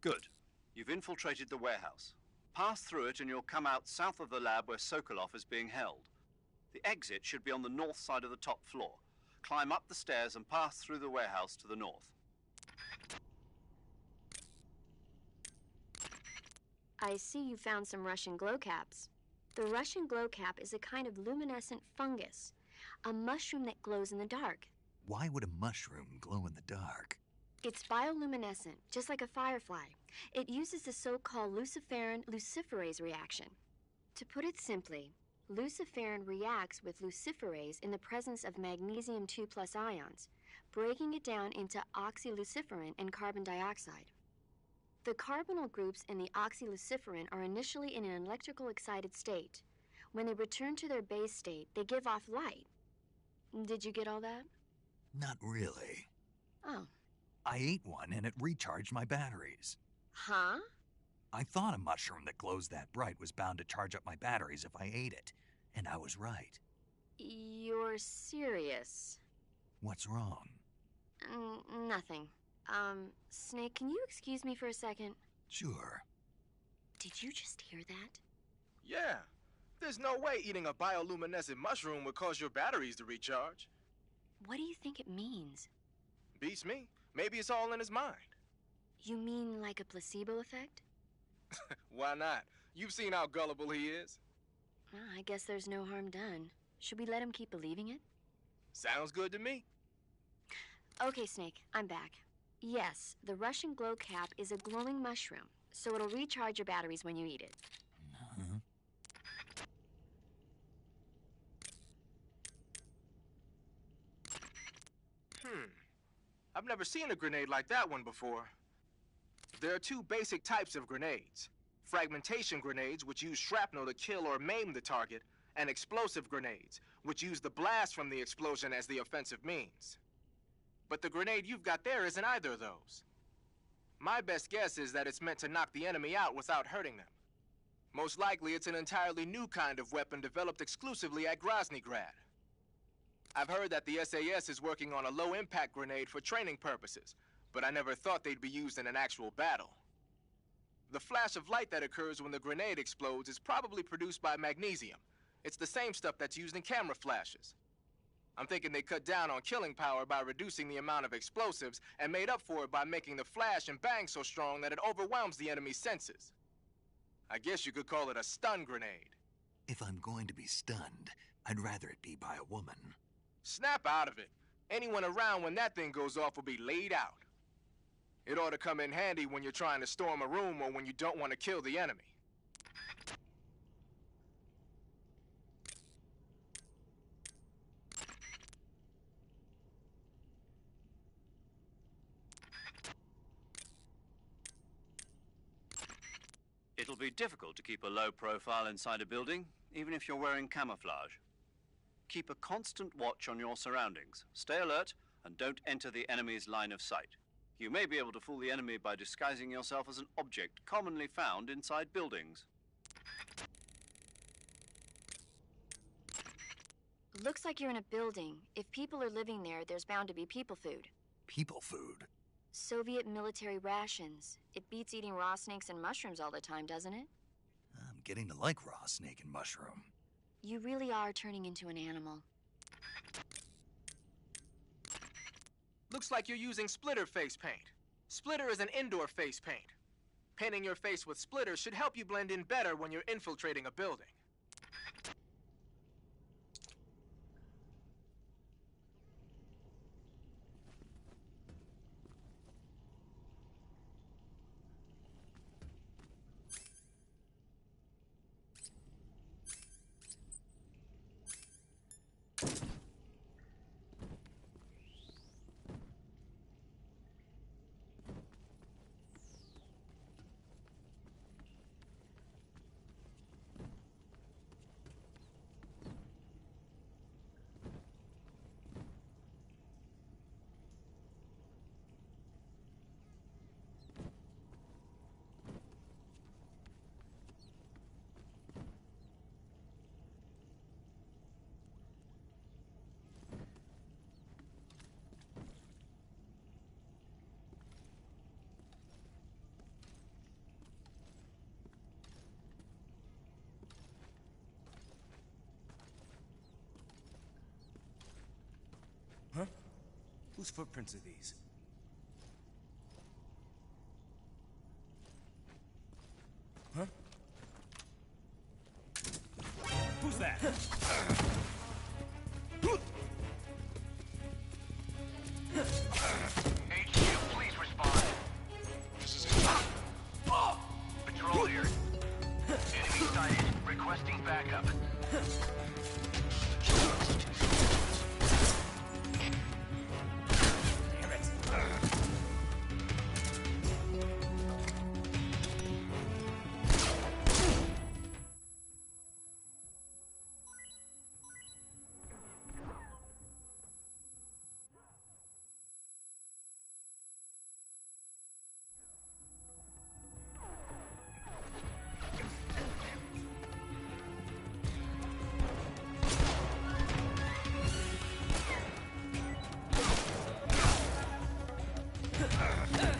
Good. You've infiltrated the warehouse. Pass through it and you'll come out south of the lab where Sokolov is being held. The exit should be on the north side of the top floor. Climb up the stairs and pass through the warehouse to the north. I see you found some Russian glow caps. The Russian glow cap is a kind of luminescent fungus, a mushroom that glows in the dark. Why would a mushroom glow in the dark? It's bioluminescent, just like a firefly. It uses the so-called luciferin luciferase reaction. To put it simply, luciferin reacts with luciferase in the presence of magnesium 2+ ions, breaking it down into oxyluciferin and carbon dioxide. The carbonyl groups in the oxyluciferin are initially in an electrical excited state. When they return to their base state, they give off light. Did you get all that? Not really. Oh. I ate one and it recharged my batteries. Huh? I thought a mushroom that glows that bright was bound to charge up my batteries if I ate it, and I was right. You're serious? What's wrong? Nothing. Snake, can you excuse me for a second? Sure. Did you just hear that? Yeah. There's no way eating a bioluminescent mushroom would cause your batteries to recharge. What do you think it means? Beats me. Maybe it's all in his mind. You mean like a placebo effect? Why not? You've seen how gullible he is. Well, I guess there's no harm done. Should we let him keep believing it? Sounds good to me. Okay, Snake, I'm back. Yes, the Russian glow cap is a glowing mushroom, so it'll recharge your batteries when you eat it. Uh-huh. I've never seen a grenade like that one before. There are two basic types of grenades. Fragmentation grenades, which use shrapnel to kill or maim the target, and explosive grenades, which use the blast from the explosion as the offensive means. But the grenade you've got there isn't either of those. My best guess is that it's meant to knock the enemy out without hurting them. Most likely it's an entirely new kind of weapon developed exclusively at Groznygrad. I've heard that the SAS is working on a low-impact grenade for training purposes, but I never thought they'd be used in an actual battle. The flash of light that occurs when the grenade explodes is probably produced by magnesium. It's the same stuff that's used in camera flashes. I'm thinking they cut down on killing power by reducing the amount of explosives and made up for it by making the flash and bang so strong that it overwhelms the enemy's senses. I guess you could call it a stun grenade. If I'm going to be stunned, I'd rather it be by a woman. Snap out of it. Anyone around when that thing goes off will be laid out. It ought to come in handy when you're trying to storm a room or when you don't want to kill the enemy. It'll be difficult to keep a low profile inside a building, even if you're wearing camouflage. Keep a constant watch on your surroundings. Stay alert and don't enter the enemy's line of sight. You may be able to fool the enemy by disguising yourself as an object commonly found inside buildings. Looks like you're in a building. If people are living there, there's bound to be people food. People food? Soviet military rations. It beats eating raw snakes and mushrooms all the time, doesn't it? I'm getting to like raw snake and mushroom. You really are turning into an animal. Looks like you're using splitter face paint. Splitter is an indoor face paint. Painting your face with splitter should help you blend in better when you're infiltrating a building. Whose footprints are these? Huh? Who's that? HQ, please respond. This is Patrol here. Enemy sighted. Requesting backup. Damn it.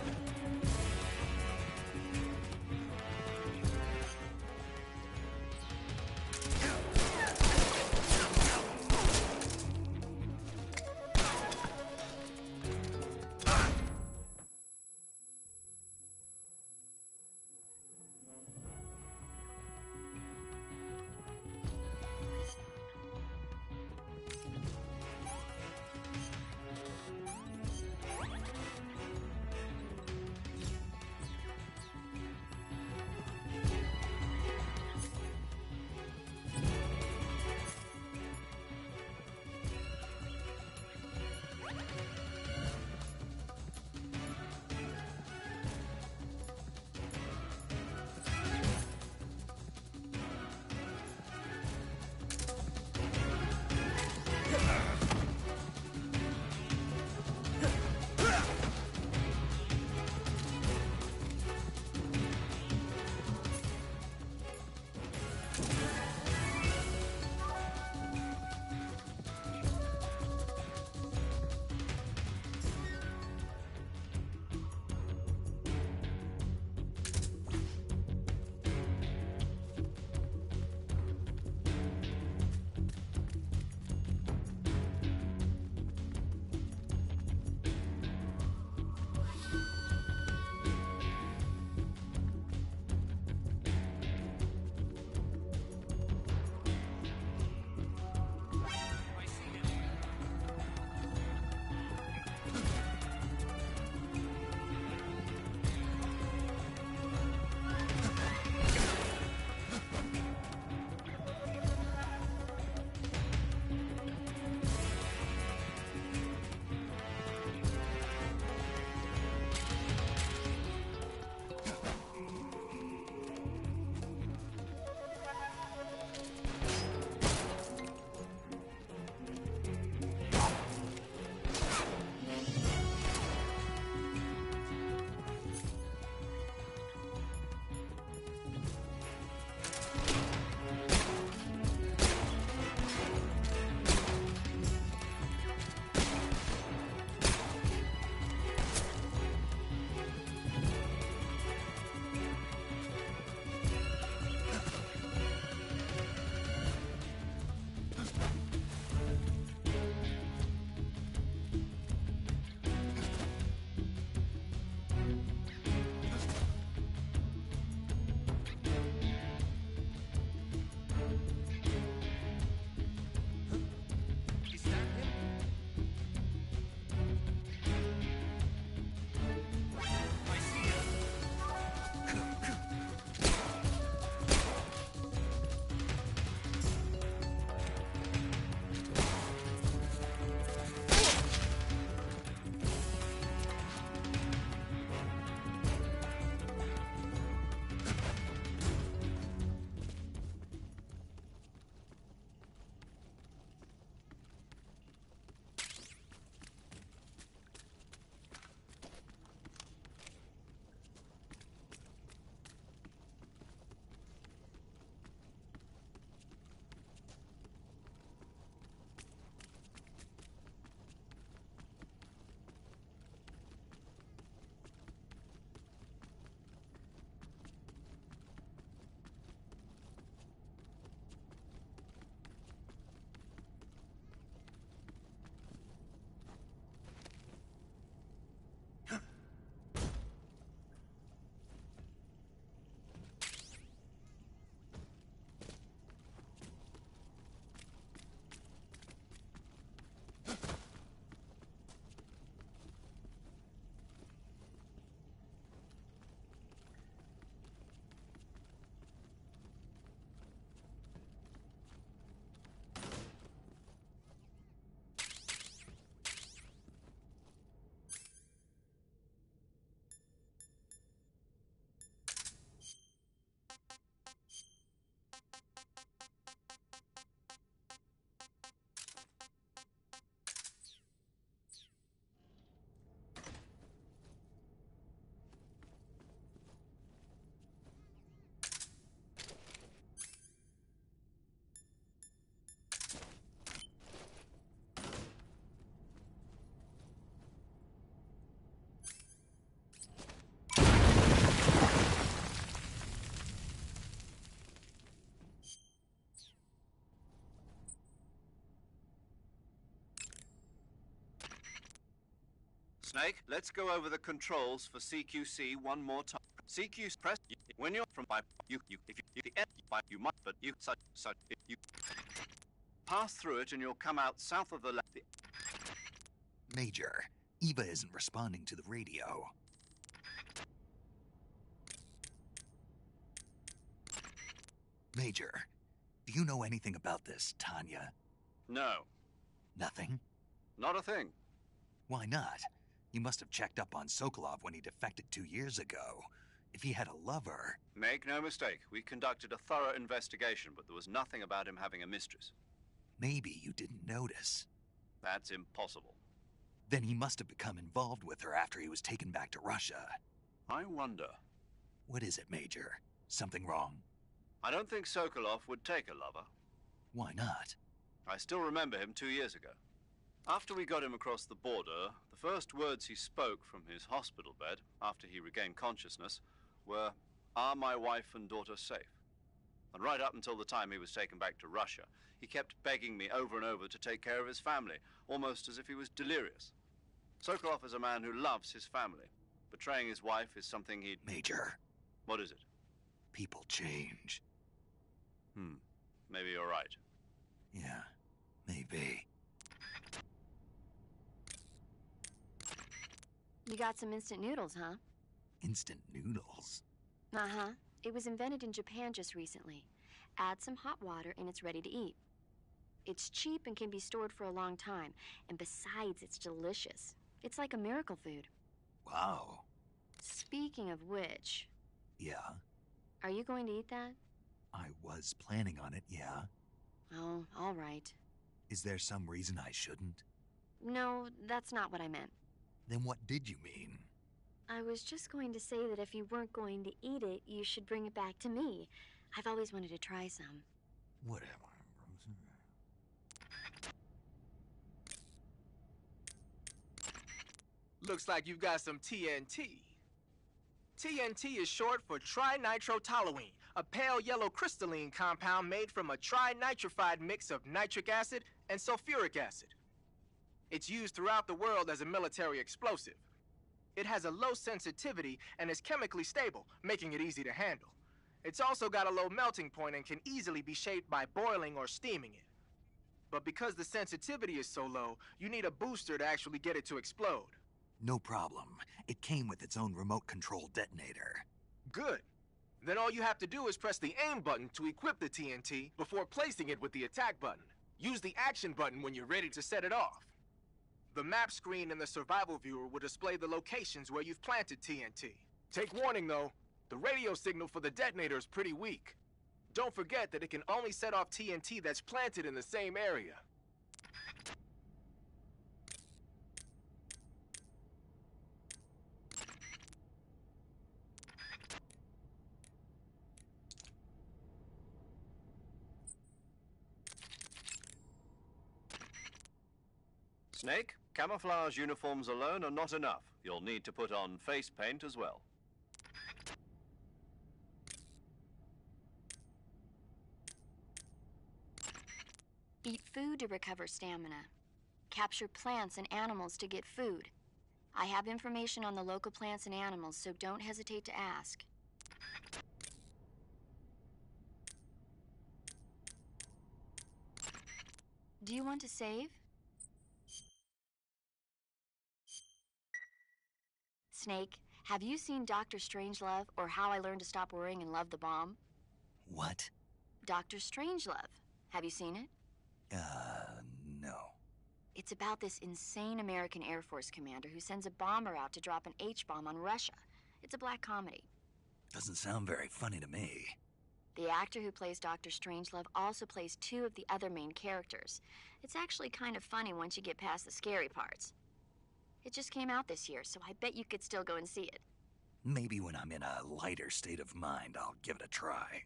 Snake, let's go over the controls for CQC one more time. CQ press when you're from by you if you the end by you might but you such if you pass through it and you'll come out south of the left. Major, Eva isn't responding to the radio. Major, do you know anything about this, Tanya? No, Nothing? not a thing. Why not? You must have checked up on Sokolov when he defected 2 years ago. If he had a lover... Make no mistake, we conducted a thorough investigation, but there was nothing about him having a mistress. Maybe you didn't notice. That's impossible. Then he must have become involved with her after he was taken back to Russia. I wonder. What is it, Major? Something wrong? I don't think Sokolov would take a lover. Why not? I still remember him 2 years ago. After we got him across the border, the first words he spoke from his hospital bed, after he regained consciousness, were, "Are my wife and daughter safe?" And right up until the time he was taken back to Russia, he kept begging me over and over to take care of his family, almost as if he was delirious. Sokolov is a man who loves his family. Betraying his wife is something he'd... Major, What is it? people change. Maybe you're right. Yeah, maybe. You got some instant noodles, huh? Instant noodles? Uh-huh. It was invented in Japan just recently. Add some hot water and it's ready to eat. It's cheap and can be stored for a long time. And besides, it's delicious. It's like a miracle food. Wow. Speaking of which, Yeah, are you going to eat that? I was planning on it, yeah. Oh, all right. Is there some reason I shouldn't? No, that's not what I meant. Then what did you mean? I was just going to say that if you weren't going to eat it, you should bring it back to me. I've always wanted to try some. Whatever. Looks like you've got some TNT. TNT is short for trinitrotoluene, a pale yellow crystalline compound made from a trinitrified mix of nitric acid and sulfuric acid. It's used throughout the world as a military explosive. It has a low sensitivity and is chemically stable, making it easy to handle. It's also got a low melting point and can easily be shaped by boiling or steaming it. But because the sensitivity is so low, you need a booster to actually get it to explode. No problem. It came with its own remote control detonator. Good. Then all you have to do is press the aim button to equip the TNT before placing it with the attack button. Use the action button when you're ready to set it off. The map screen in the survival viewer will display the locations where you've planted TNT. Take warning though, the radio signal for the detonator is pretty weak. Don't forget that it can only set off TNT that's planted in the same area. Snake, camouflage uniforms alone are not enough. You'll need to put on face paint as well. Eat food to recover stamina. Capture plants and animals to get food. I have information on the local plants and animals, so don't hesitate to ask. Do you want to save? Snake, have you seen Dr. Strangelove or How I Learned to Stop Worrying and Love the Bomb? What? Dr. Strangelove. Have you seen it? No. It's about this insane American Air Force commander who sends a bomber out to drop an H-bomb on Russia. It's a black comedy. Doesn't sound very funny to me. The actor who plays Dr. Strangelove also plays two of the other main characters. It's actually kind of funny once you get past the scary parts. It just came out this year, so I bet you could still go and see it. Maybe when I'm in a lighter state of mind, I'll give it a try.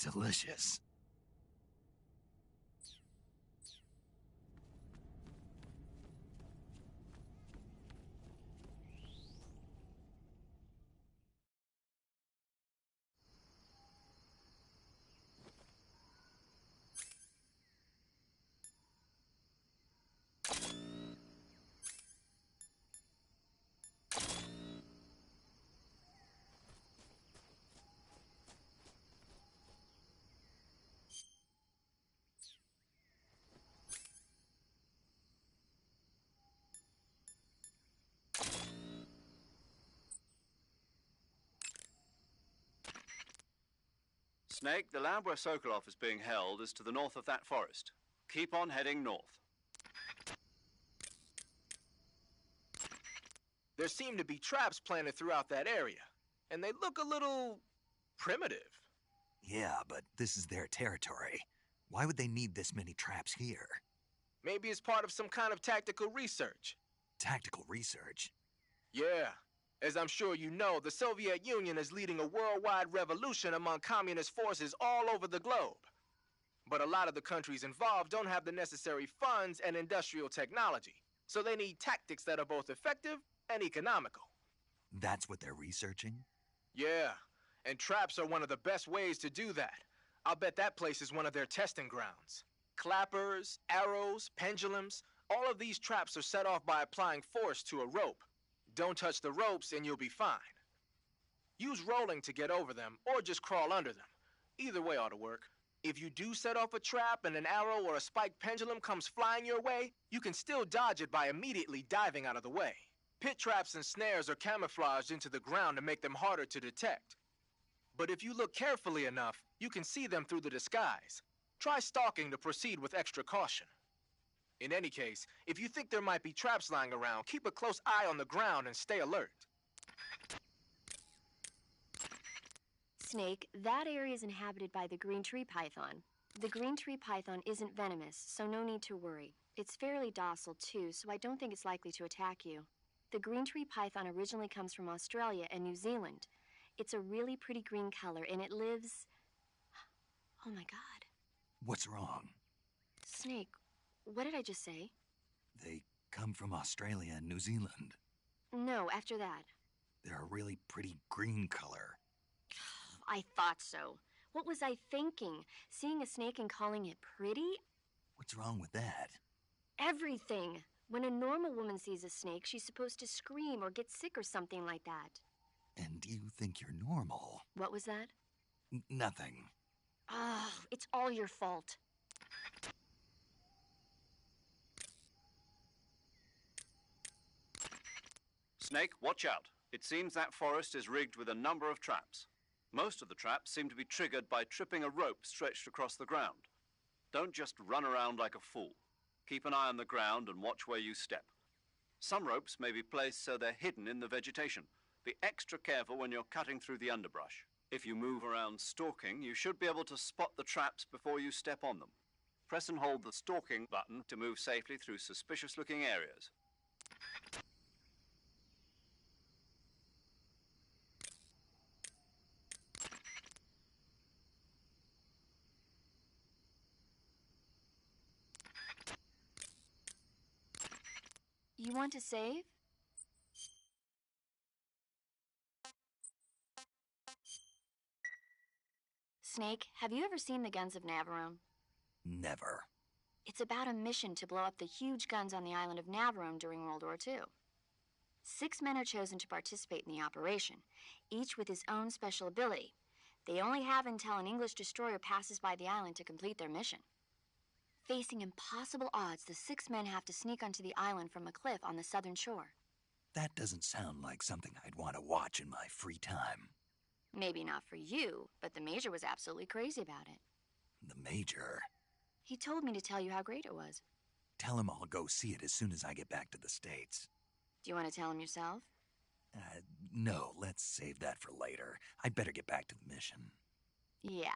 Delicious. Snake, the land where Sokolov is being held is to the north of that forest. Keep on heading north. There seem to be traps planted throughout that area, and they look a little primitive. Yeah, but this is their territory. Why would they need this many traps here? Maybe it's part of some kind of tactical research. Tactical research? Yeah. As I'm sure you know, the Soviet Union is leading a worldwide revolution among communist forces all over the globe. But a lot of the countries involved don't have the necessary funds and industrial technology, so they need tactics that are both effective and economical. That's what they're researching? Yeah, and traps are one of the best ways to do that. I'll bet that place is one of their testing grounds. Clappers, arrows, pendulums, all of these traps are set off by applying force to a rope. Don't touch the ropes and you'll be fine. Use rolling to get over them, or just crawl under them. Either way ought to work. If you do set off a trap and an arrow or a spiked pendulum comes flying your way, you can still dodge it by immediately diving out of the way. Pit traps and snares are camouflaged into the ground to make them harder to detect. But if you look carefully enough, you can see them through the disguise. Try stalking to proceed with extra caution. In any case, if you think there might be traps lying around, keep a close eye on the ground and stay alert. Snake, that area is inhabited by the green tree python. The green tree python isn't venomous, so no need to worry. It's fairly docile too, so I don't think it's likely to attack you. The green tree python originally comes from Australia and New Zealand. It's a really pretty green color, and it lives... Oh my God. What's wrong? Snake, what did I just say? They come from Australia and New Zealand. No, after that. They're a really pretty green color. I thought so. What was I thinking? Seeing a snake and calling it pretty? What's wrong with that? Everything. When a normal woman sees a snake, she's supposed to scream or get sick or something like that. And you think you're normal? What was that? Nothing. Oh, it's all your fault. Snake, watch out. It seems that forest is rigged with a number of traps. Most of the traps seem to be triggered by tripping a rope stretched across the ground. Don't just run around like a fool. Keep an eye on the ground and watch where you step. Some ropes may be placed so they're hidden in the vegetation. Be extra careful when you're cutting through the underbrush. If you move around stalking, you should be able to spot the traps before you step on them. Press and hold the stalking button to move safely through suspicious-looking areas. You want to save? Snake, have you ever seen The Guns of Navarone? Never. It's about a mission to blow up the huge guns on the island of Navarone during World War II. 6 men are chosen to participate in the operation, each with his own special ability. They only have until an English destroyer passes by the island to complete their mission. Facing impossible odds, the 6 men have to sneak onto the island from a cliff on the southern shore. That doesn't sound like something I'd want to watch in my free time. Maybe not for you, but the Major was absolutely crazy about it. The Major? He told me to tell you how great it was. Tell him I'll go see it as soon as I get back to the States. Do you want to tell him yourself? No, let's save that for later. I'd better get back to the mission. Yeah.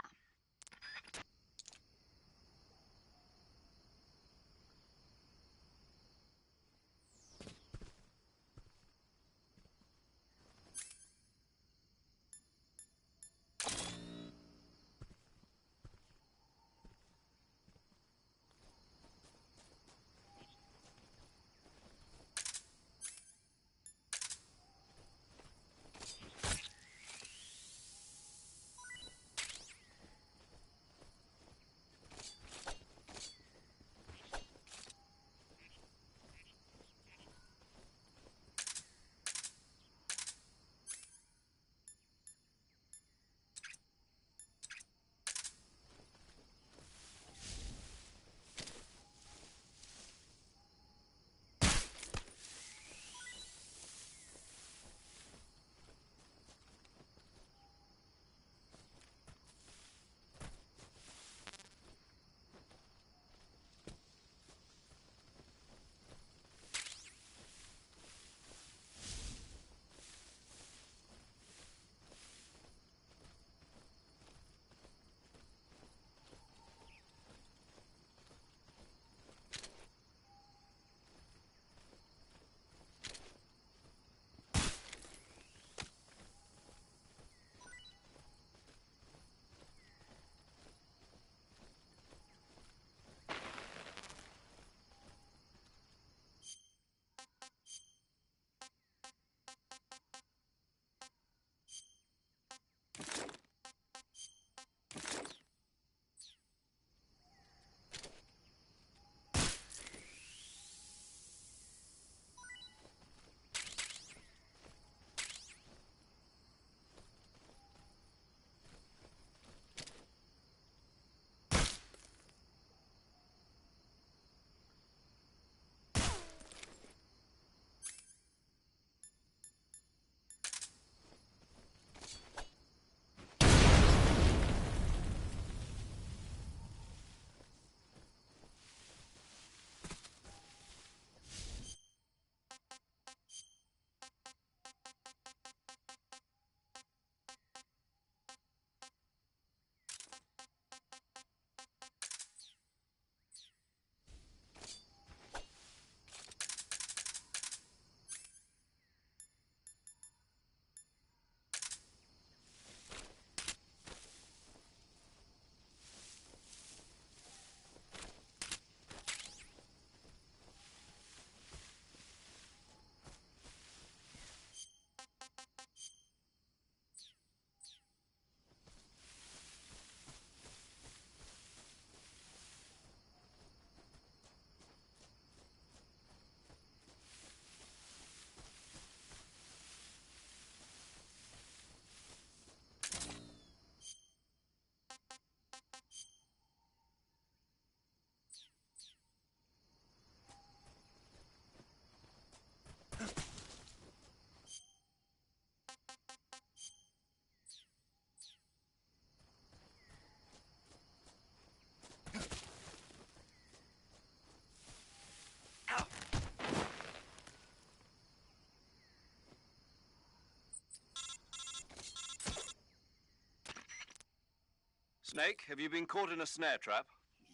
Snake, have you been caught in a snare trap?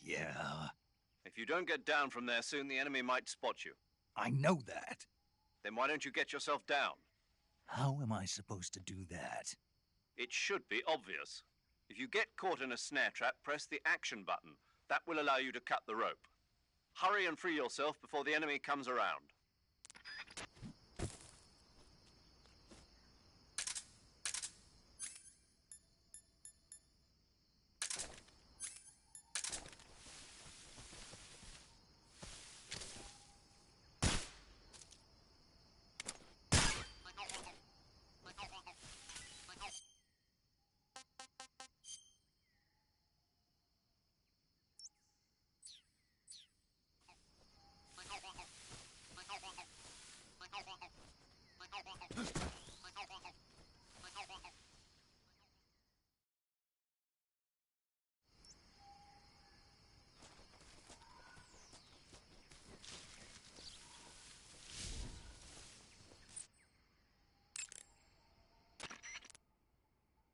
Yeah, If you don't get down from there soon, the enemy might spot you. I know that. Then why don't you get yourself down? How am I supposed to do that? It should be obvious. If you get caught in a snare trap, press the action button. That will allow you to cut the rope. Hurry and free yourself before the enemy comes around.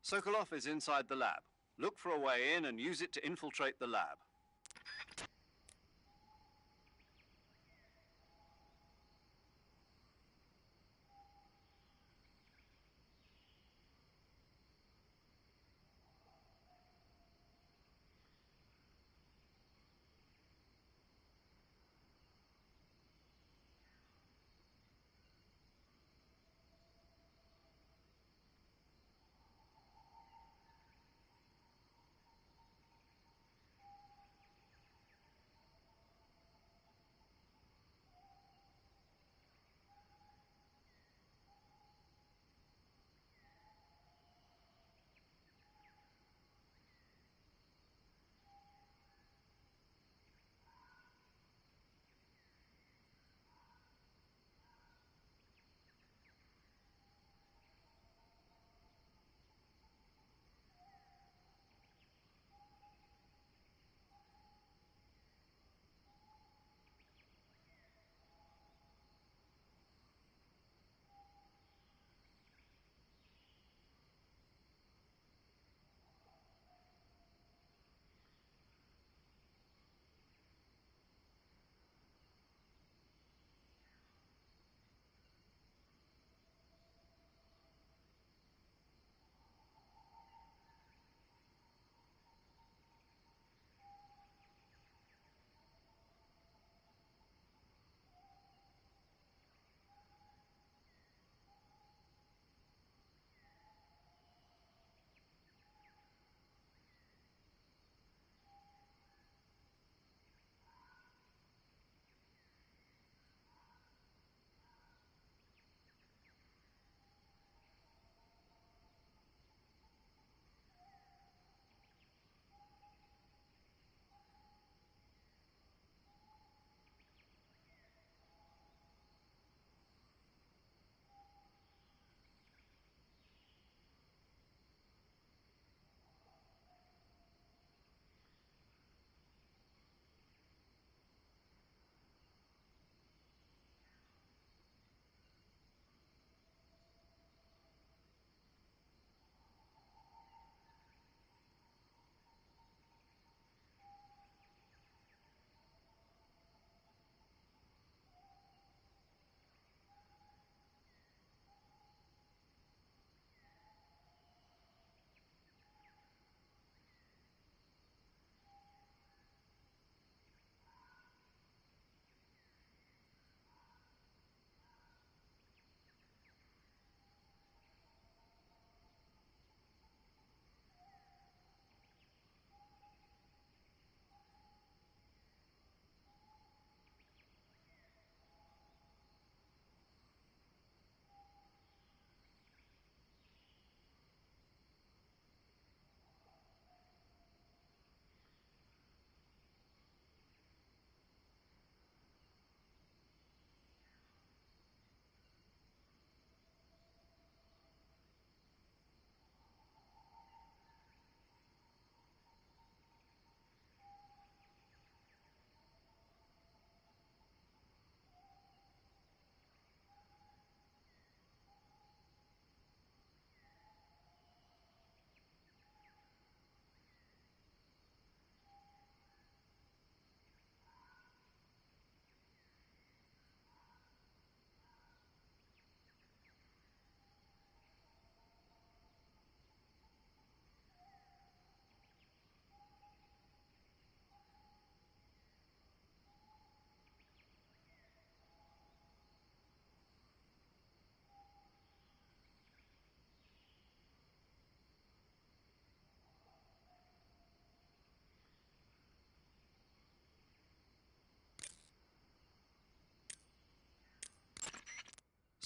Sokolov is inside the lab. Look for a way in and use it to infiltrate the lab.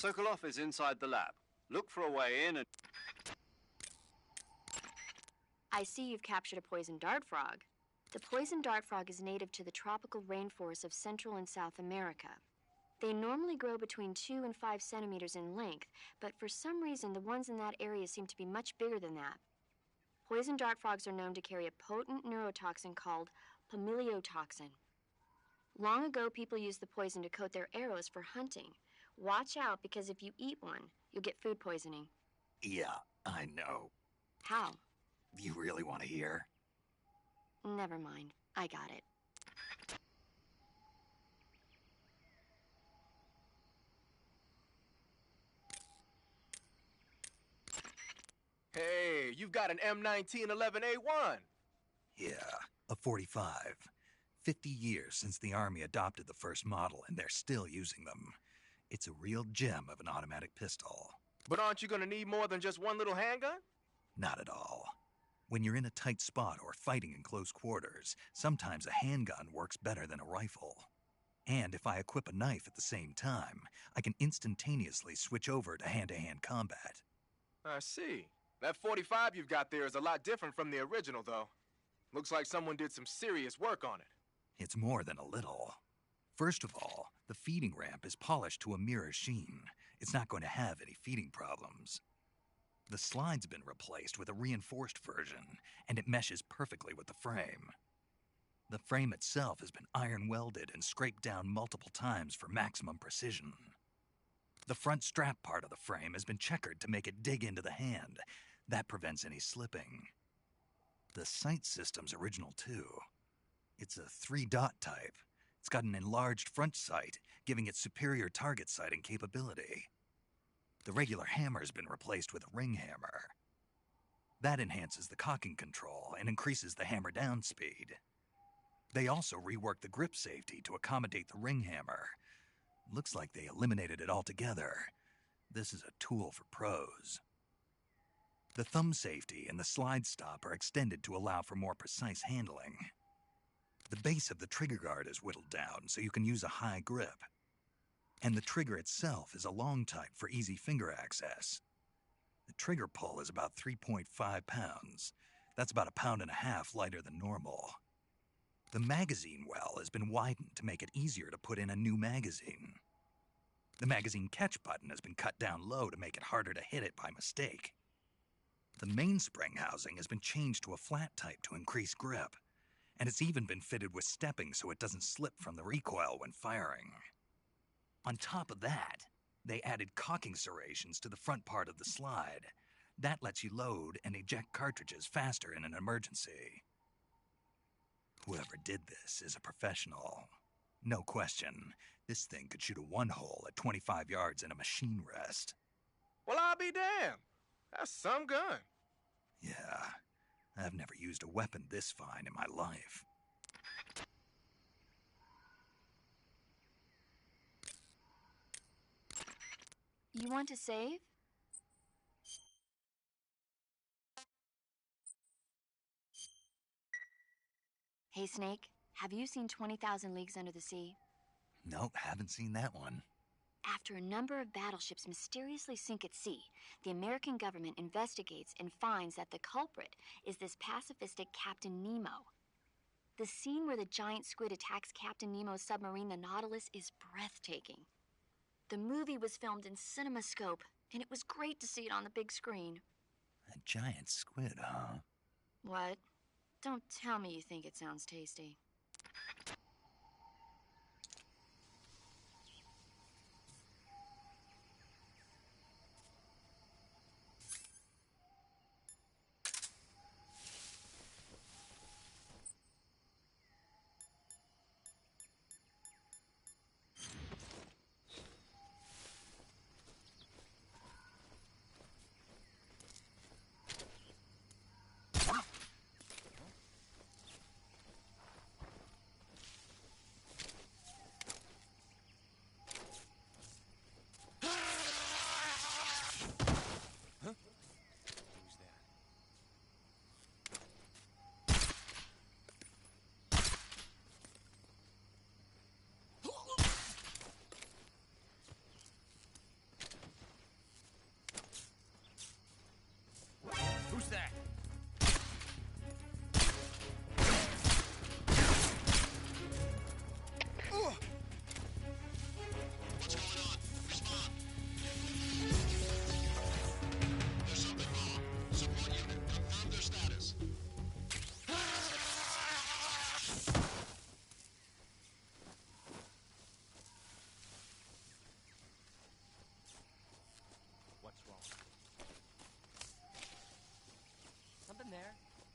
Sokolov is inside the lab. Look for a way in and... I see you've captured a poison dart frog. The poison dart frog is native to the tropical rainforests of Central and South America. They normally grow between 2 and 5 centimeters in length, but for some reason the ones in that area seem to be much bigger than that. Poison dart frogs are known to carry a potent neurotoxin called pumiliotoxin. Long ago, people used the poison to coat their arrows for hunting. Watch out, because if you eat one, you'll get food poisoning. Yeah, I know. How? You really want to hear? Never mind. I got it. Hey, you've got an M1911A1. Yeah, a 45. 50 years since the Army adopted the first model, and they're still using them. It's a real gem of an automatic pistol. But aren't you gonna need more than just one little handgun? Not at all. When you're in a tight spot or fighting in close quarters, sometimes a handgun works better than a rifle. And if I equip a knife at the same time, I can instantaneously switch over to hand-to-hand combat. I see. That 45 you've got there is a lot different from the original, though. Looks like someone did some serious work on it. It's more than a little. First of all, the feeding ramp is polished to a mirror sheen. It's not going to have any feeding problems. The slide's been replaced with a reinforced version, and it meshes perfectly with the frame. The frame itself has been iron welded and scraped down multiple times for maximum precision. The front strap part of the frame has been checkered to make it dig into the hand. That prevents any slipping. The sight system's original too. It's a 3-dot type. It's got an enlarged front sight, giving it superior target sighting capability. The regular hammer's been replaced with a ring hammer. That enhances the cocking control and increases the hammer down speed. They also reworked the grip safety to accommodate the ring hammer. Looks like they eliminated it altogether. This is a tool for pros. The thumb safety and the slide stop are extended to allow for more precise handling. The base of the trigger guard is whittled down so you can use a high grip. And the trigger itself is a long type for easy finger access. The trigger pull is about 3.5 pounds. That's about 1.5 pounds lighter than normal. The magazine well has been widened to make it easier to put in a new magazine. The magazine catch button has been cut down low to make it harder to hit it by mistake. The mainspring housing has been changed to a flat type to increase grip, and it's even been fitted with stepping so it doesn't slip from the recoil when firing. On top of that, they added cocking serrations to the front part of the slide. That lets you load and eject cartridges faster in an emergency. Whoever did this is a professional. No question, this thing could shoot a one-hole at 25 yards in a machine rest. Well, I'll be damned. That's some gun. Yeah, I've never used a weapon this fine in my life. You want to save? Hey, Snake, have you seen 20,000 Leagues Under the Sea? Nope, haven't seen that one. After a number of battleships mysteriously sink at sea, the American government investigates and finds that the culprit is this pacifistic Captain Nemo. The scene where the giant squid attacks Captain Nemo's submarine, the Nautilus, is breathtaking. The movie was filmed in CinemaScope, and it was great to see it on the big screen. A giant squid, huh? What? Don't tell me you think it sounds tasty.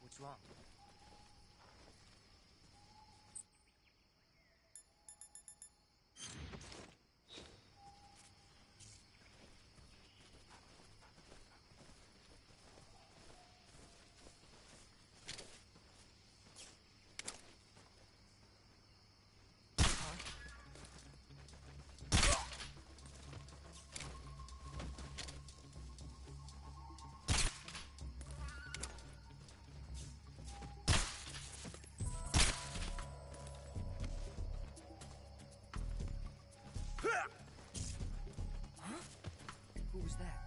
What's wrong? Who was that?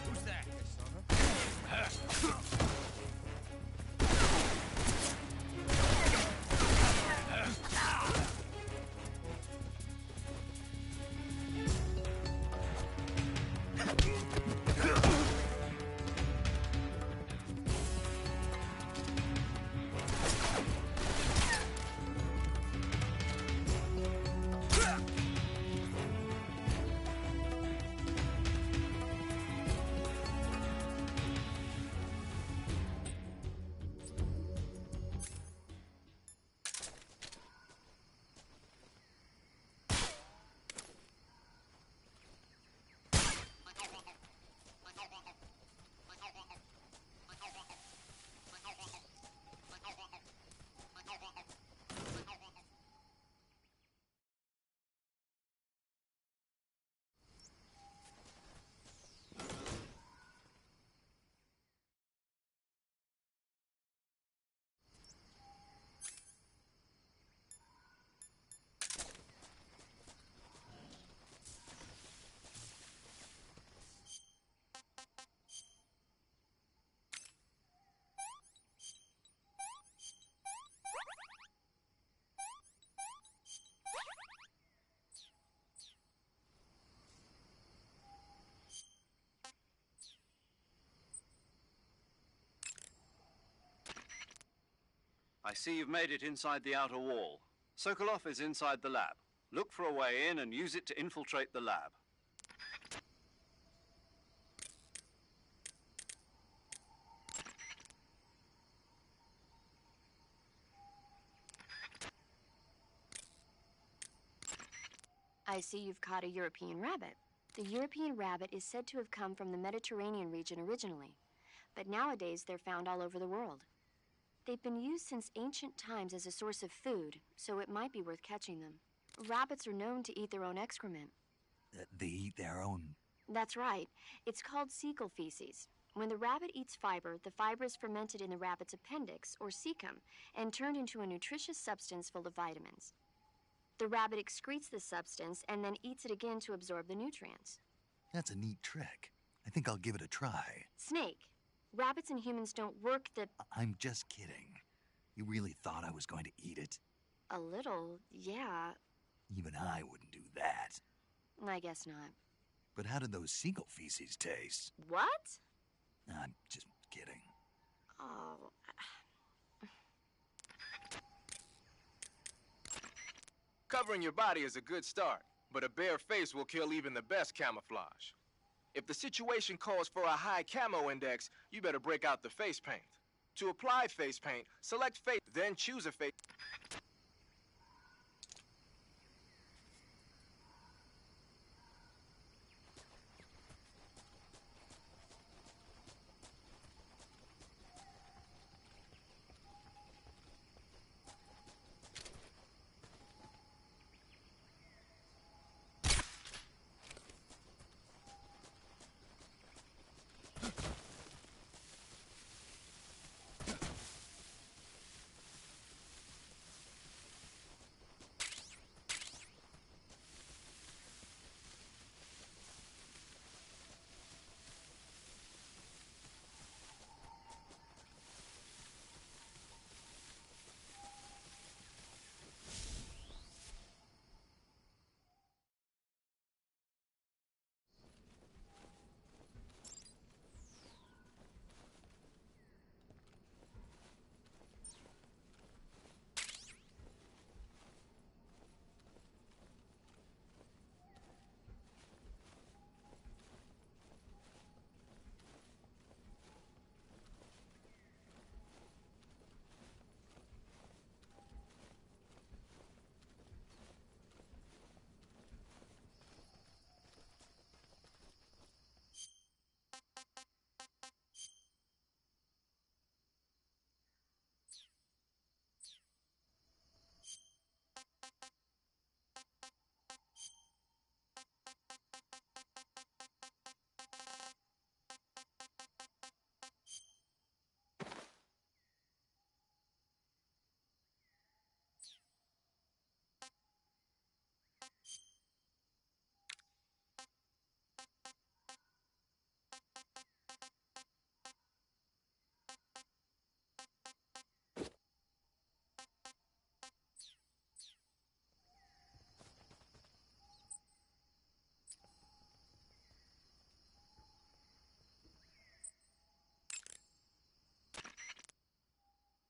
Who's that? I see you've made it inside the outer wall. Sokolov is inside the lab. Look for a way in and use it to infiltrate the lab. I see you've caught a European rabbit. The European rabbit is said to have come from the Mediterranean region originally. but nowadays they're found all over the world. They've been used since ancient times as a source of food, so it might be worth catching them. Rabbits are known to eat their own excrement. They eat their own... That's right. It's called cecal feces. When the rabbit eats fiber, the fiber is fermented in the rabbit's appendix, or cecum, and turned into a nutritious substance full of vitamins. The rabbit excretes this substance and then eats it again to absorb the nutrients. That's a neat trick. I think I'll give it a try. Snake, rabbits and humans don't work the... I'm just kidding. You really thought I was going to eat it? A little, yeah. Even I wouldn't do that. I guess not. But how did those seagull feces taste? What? I'm just kidding. Oh... Covering your body is a good start, but a bare face will kill even the best camouflage. If the situation calls for a high camo index, you better break out the face paint. To apply face paint, select face, then choose a face.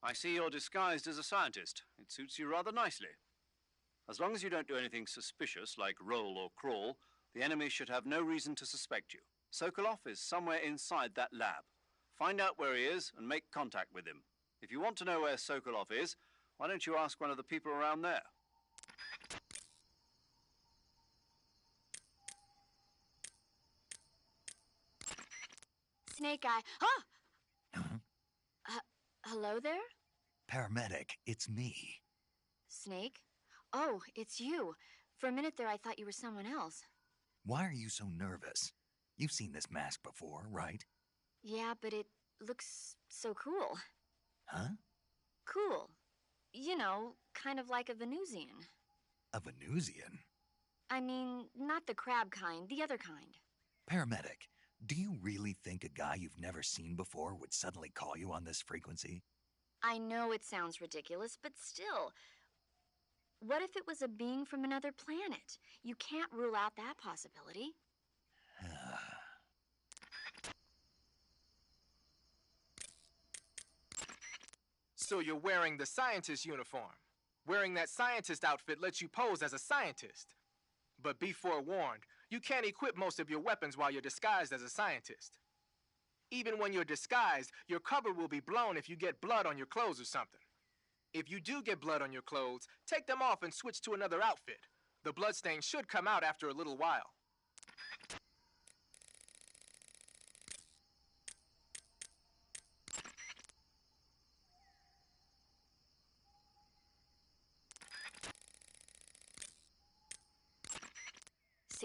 I see you're disguised as a scientist. It suits you rather nicely. As long as you don't do anything suspicious, like roll or crawl, the enemy should have no reason to suspect you. Sokolov is somewhere inside that lab. Find out where he is and make contact with him. If you want to know where Sokolov is, why don't you ask one of the people around there? Snake Eye. Ah! Hello there? Paramedic, it's me. Snake? Oh, it's you. For a minute there, I thought you were someone else. Why are you so nervous? You've seen this mask before, right? Yeah, but it looks so cool. Huh? Cool. You know, kind of like a Venusian. A Venusian? I mean, not the crab kind, the other kind. Paramedic, do you really think a guy you've never seen before would suddenly call you on this frequency? I know it sounds ridiculous, but still. What if it was a being from another planet? You can't rule out that possibility. So you're wearing the scientist uniform. Wearing that scientist outfit lets you pose as a scientist. But be forewarned, you can't equip most of your weapons while you're disguised as a scientist. Even when you're disguised, your cover will be blown if you get blood on your clothes or something. If you do get blood on your clothes, take them off and switch to another outfit. The bloodstain should come out after a little while.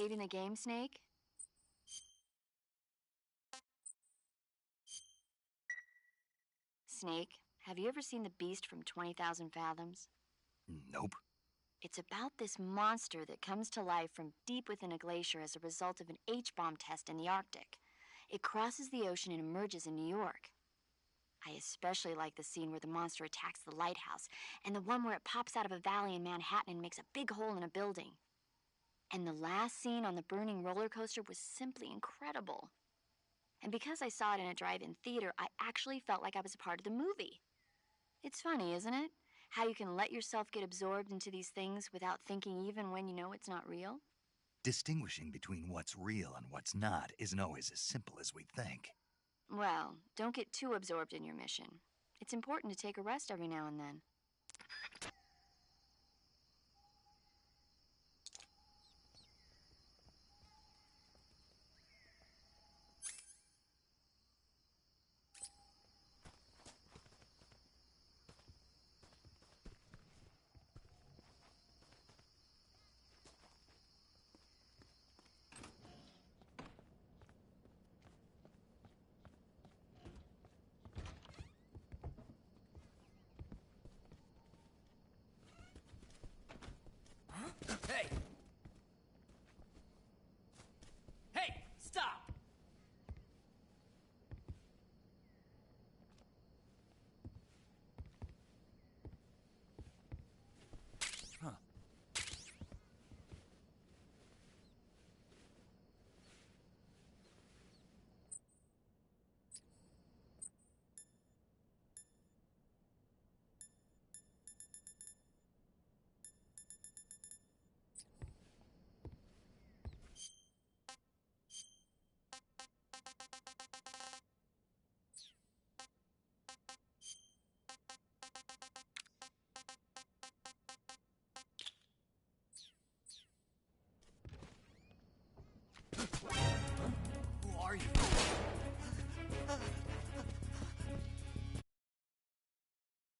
saving the game, Snake? Snake, have you ever seen The Beast from 20,000 Fathoms? Nope. It's about this monster that comes to life from deep within a glacier as a result of an H-bomb test in the Arctic. It crosses the ocean and emerges in New York. I especially like the scene where the monster attacks the lighthouse, and the one where it pops out of a valley in Manhattan and makes a big hole in a building. And the last scene on the burning roller coaster was simply incredible. And because I saw it in a drive-in theater, I actually felt like I was a part of the movie. It's funny, isn't it? How you can let yourself get absorbed into these things without thinking even when you know it's not real? Distinguishing between what's real and what's not isn't always as simple as we think. Well, don't get too absorbed in your mission. It's important to take a rest every now and then.